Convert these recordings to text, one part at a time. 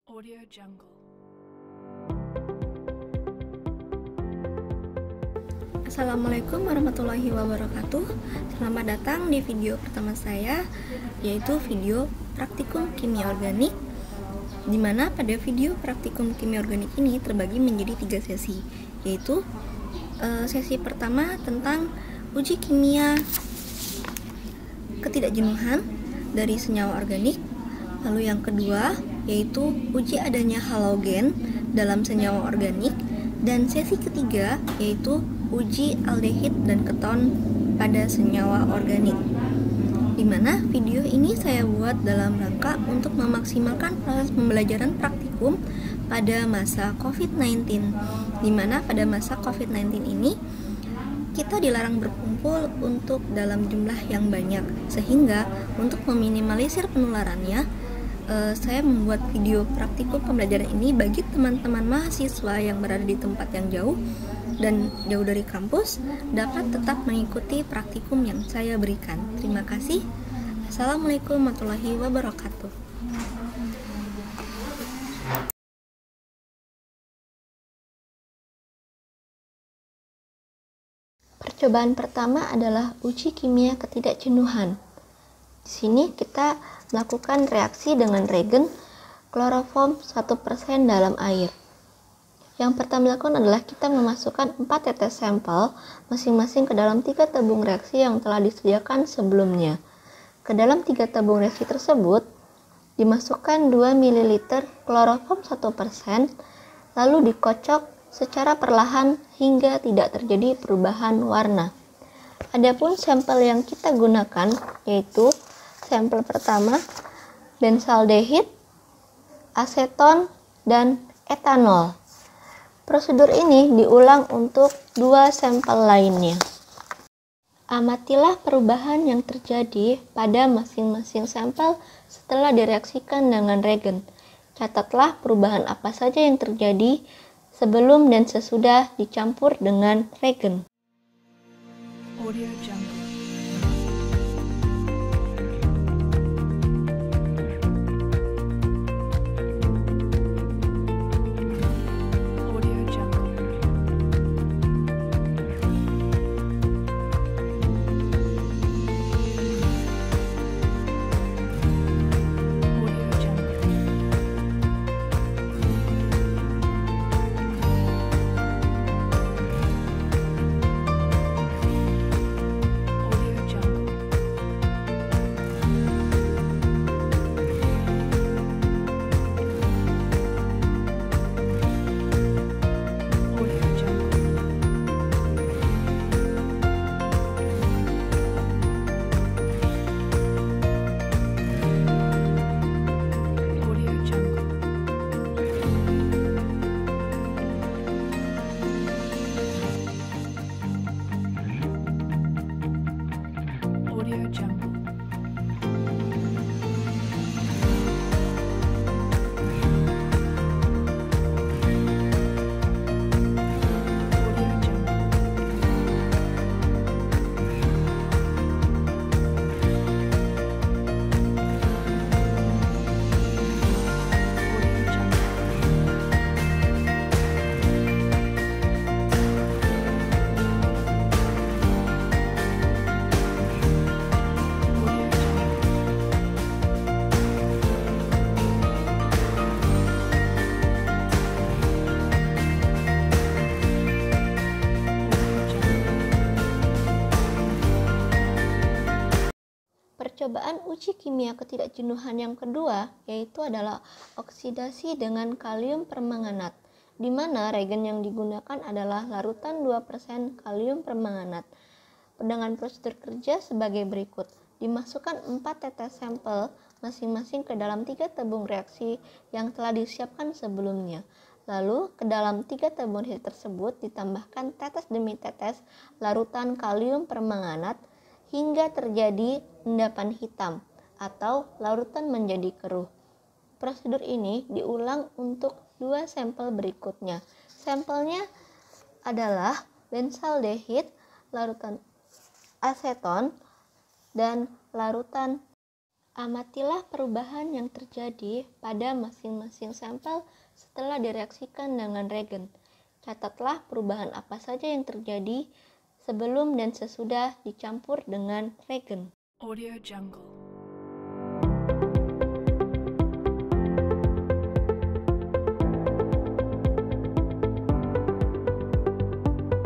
Audio Jungle. Assalamualaikum warahmatullahi wabarakatuh. Selamat datang di video pertama saya, yaitu video praktikum kimia organik, di mana pada video praktikum kimia organik ini terbagi menjadi 3 sesi, yaitu sesi pertama tentang uji kimia ketidakjenuhan dari senyawa organik. Lalu yang kedua yaitu uji adanya halogen dalam senyawa organik, dan sesi ketiga yaitu uji aldehid dan keton pada senyawa organik. Dimana video ini saya buat dalam rangka untuk memaksimalkan proses pembelajaran praktikum pada masa COVID-19, dimana pada masa COVID-19 ini kita dilarang berkumpul untuk dalam jumlah yang banyak, sehingga untuk meminimalisir penularannya, saya membuat video praktikum pembelajaran ini bagi teman-teman mahasiswa yang berada di tempat yang jauh dan jauh dari kampus dapat tetap mengikuti praktikum yang saya berikan. Terima kasih. Assalamualaikum warahmatullahi wabarakatuh. Percobaan pertama adalah uji kimia ketidakjenuhan. Di sini kita melakukan reaksi dengan reagen kloroform 1% dalam air. Yang pertama dilakukan adalah kita memasukkan 4 tetes sampel masing-masing ke dalam 3 tabung reaksi yang telah disediakan sebelumnya. Ke dalam 3 tabung reaksi tersebut dimasukkan 2 ml kloroform 1%, lalu dikocok secara perlahan hingga tidak terjadi perubahan warna. Adapun sampel yang kita gunakan yaitu sampel pertama benzaldehid, aseton, dan etanol. Prosedur ini diulang untuk 2 sampel lainnya. Amatilah perubahan yang terjadi pada masing-masing sampel setelah direaksikan dengan reagen. Catatlah perubahan apa saja yang terjadi sebelum dan sesudah dicampur dengan reagen. Audio Jungle. Audio Jungle. Audio Jungle. Audio Jungle. Audio Jungle. Audio Jungle. Audio Jungle. Audio Jungle. Audio Jungle. Audio Jungle. Audio Jungle. Percobaan uji kimia ketidakjenuhan yang kedua yaitu adalah oksidasi dengan kalium permanganat, di mana reagen yang digunakan adalah larutan 2% kalium permanganat. Dengan prosedur kerja sebagai berikut. Dimasukkan 4 tetes sampel masing-masing ke dalam 3 tabung reaksi yang telah disiapkan sebelumnya. Lalu, ke dalam 3 tabung reaksi tersebut ditambahkan tetes demi tetes larutan kalium permanganat hingga terjadi endapan hitam atau larutan menjadi keruh. Prosedur ini diulang untuk 2 sampel berikutnya. Sampelnya adalah benzaldehid, larutan aseton, dan larutan Amatilah perubahan yang terjadi pada masing-masing sampel setelah direaksikan dengan reagen. Catatlah perubahan apa saja yang terjadi sebelum dan sesudah dicampur dengan reagen. Audio Jungle.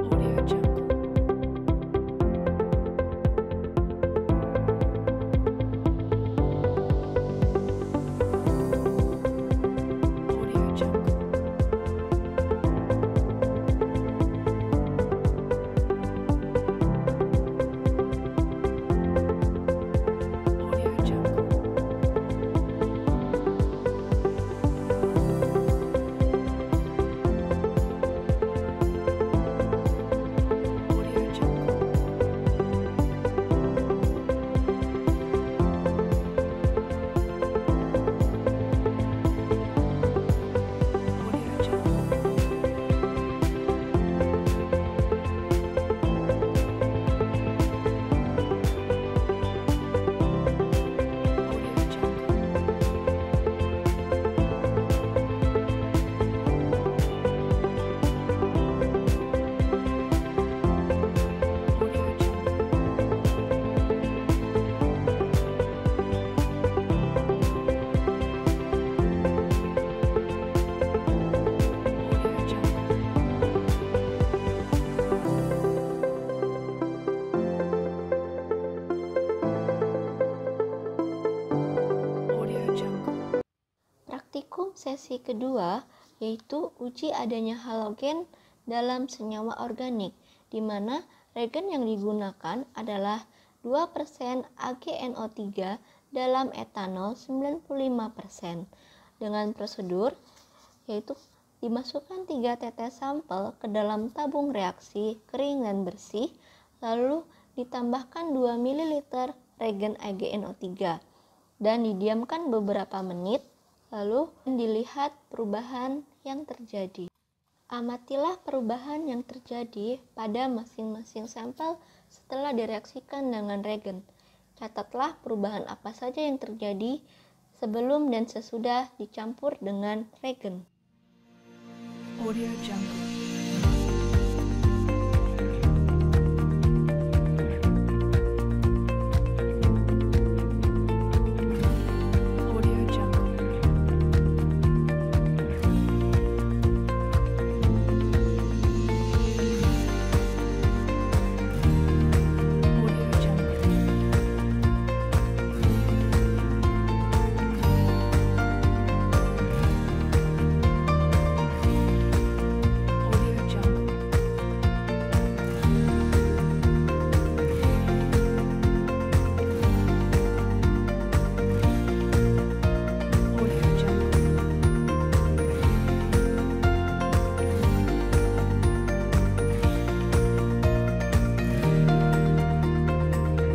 Audio Jungle. Audio Jungle. Audio Jungle. Audio Jungle. Audio Jungle. Audio Jungle. Audio Jungle. Audio Jungle. Audio Jungle. Praktikum sesi kedua yaitu uji adanya halogen dalam senyawa organik, di mana reagen yang digunakan adalah 2% AgNO3 dalam etanol 95%. Dengan prosedur yaitu dimasukkan 3 tetes sampel ke dalam tabung reaksi kering dan bersih, lalu ditambahkan 2 ml reagen AgNO3 dan didiamkan beberapa menit, lalu dilihat perubahan yang terjadi. Amatilah perubahan yang terjadi pada masing-masing sampel setelah direaksikan dengan reagen. Catatlah perubahan apa saja yang terjadi sebelum dan sesudah dicampur dengan reagen. Audio Jungle. Audio Jungle. Audio Jungle. Audio Jungle. Audio Jungle. Audio Jungle.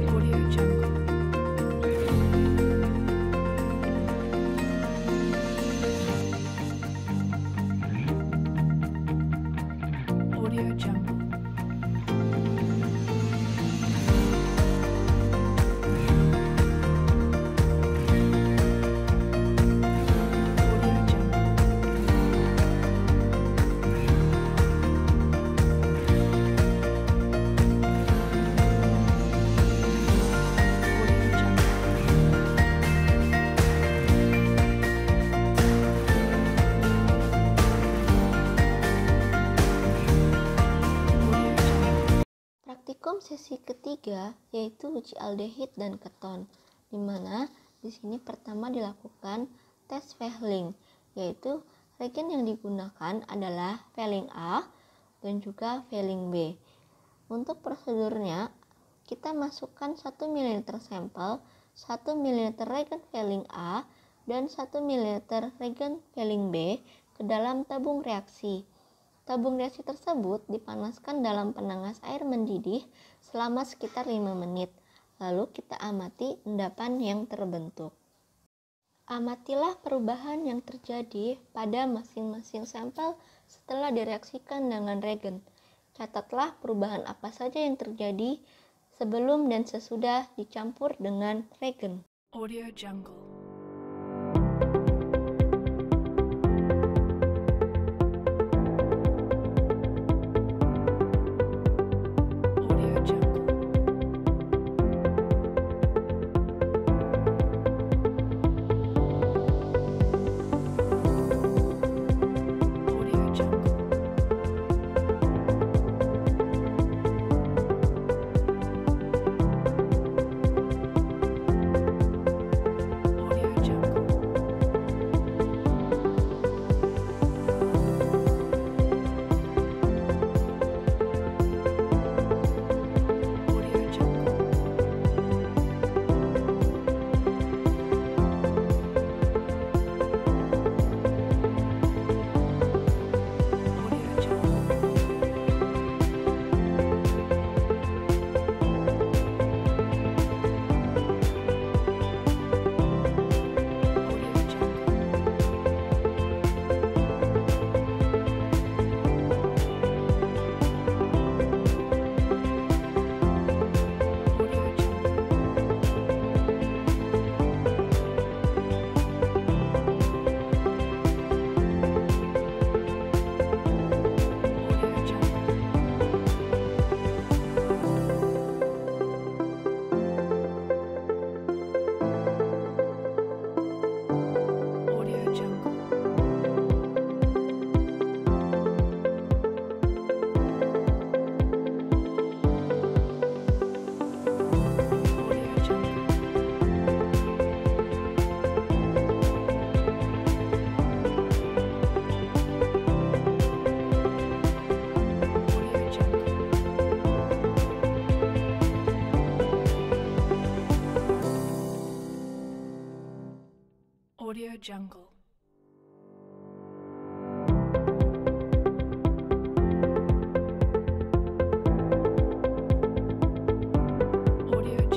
Audio Jungle. Audio Jungle. Audio Jungle. Audio Jungle. Praktikum sesi ketiga yaitu uji aldehid dan keton, di mana di sini pertama dilakukan tes Fehling, yaitu reagen yang digunakan adalah Fehling A dan juga Fehling B. Untuk prosedurnya, kita masukkan 1 ml sampel, 1 ml reagen Fehling A dan 1 ml reagen Fehling B ke dalam tabung reaksi. Tabung reaksi tersebut dipanaskan dalam penangas air mendidih selama sekitar 5 menit. Lalu kita amati endapan yang terbentuk. Amatilah perubahan yang terjadi pada masing-masing sampel setelah direaksikan dengan reagen. Catatlah perubahan apa saja yang terjadi sebelum dan sesudah dicampur dengan reagen. Audio Jungle. Audio Jungle. Audio Jungle. Audio Jungle. Audio Jungle. Audio Jungle. Audio Jungle. Audio Jungle. Audio Jungle. Audio Jungle. Audio Jungle. Audio Jungle. Audio Jungle. Audio Jungle. Audio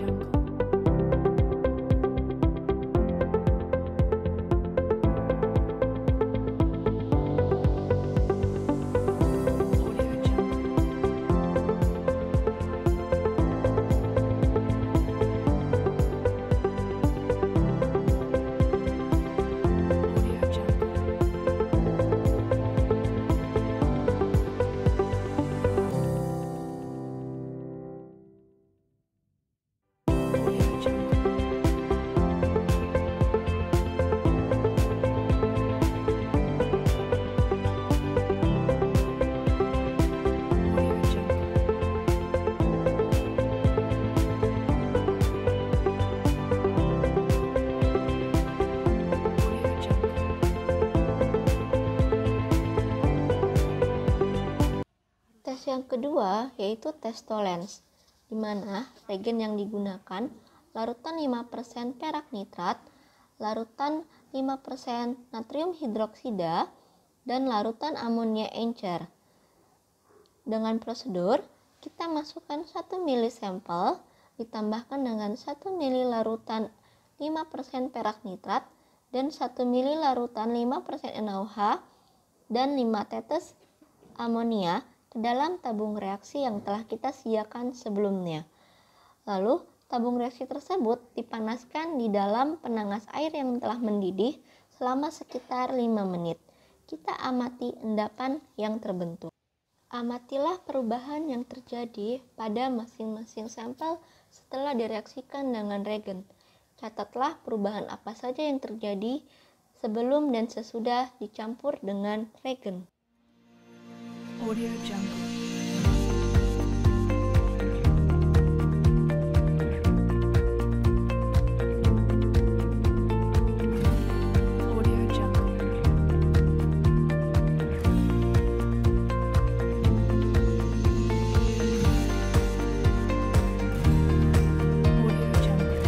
Jungle. Audio Jungle. Audio Jungle. Audio Jungle. Audio Jungle. Tes yang kedua yaitu tes Tolens, di mana regen yang digunakan larutan 5% perak nitrat, larutan 5% natrium hidroksida, dan larutan amonia encer. Dengan prosedur, kita masukkan 1 ml sampel, ditambahkan dengan 1 ml larutan 5% perak nitrat, dan 1 ml larutan 5% NaOH, dan 5 tetes amonia ke dalam tabung reaksi yang telah kita sediakan sebelumnya. Lalu, tabung reaksi tersebut dipanaskan di dalam penangas air yang telah mendidih selama sekitar 5 menit. Kita amati endapan yang terbentuk. Amatilah perubahan yang terjadi pada masing-masing sampel setelah direaksikan dengan regen. Catatlah perubahan apa saja yang terjadi sebelum dan sesudah dicampur dengan regen. Audio Jungle. Audio Jungle. Audio Jungle.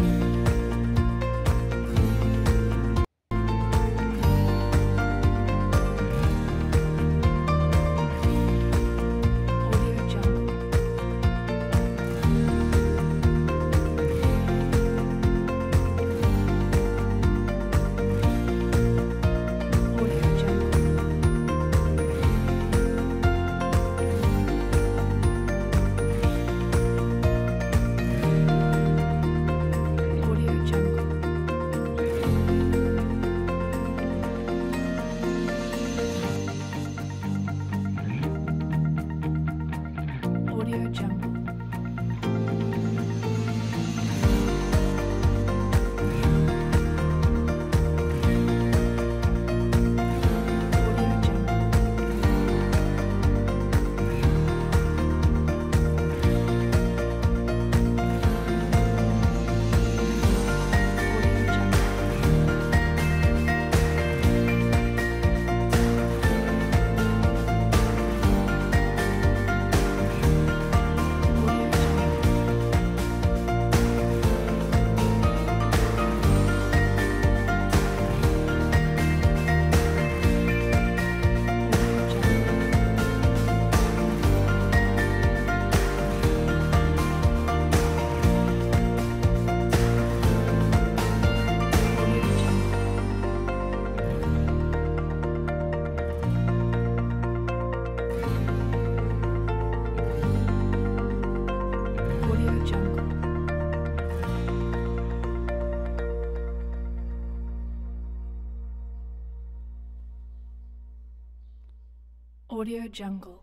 Audio Jungle.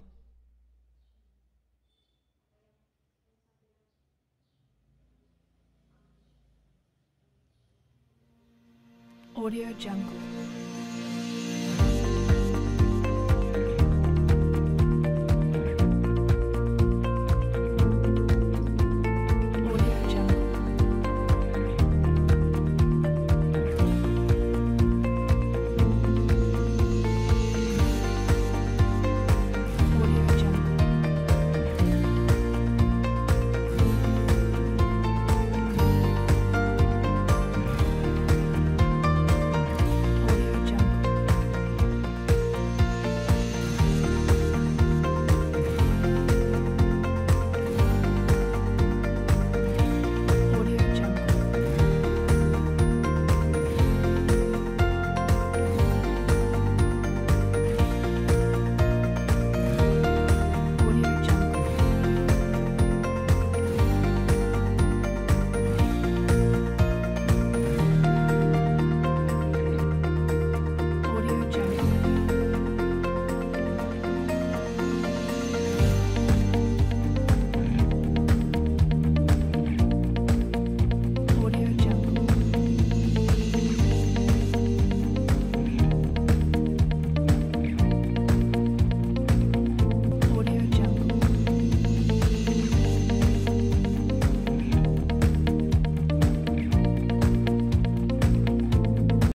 Audio Jungle.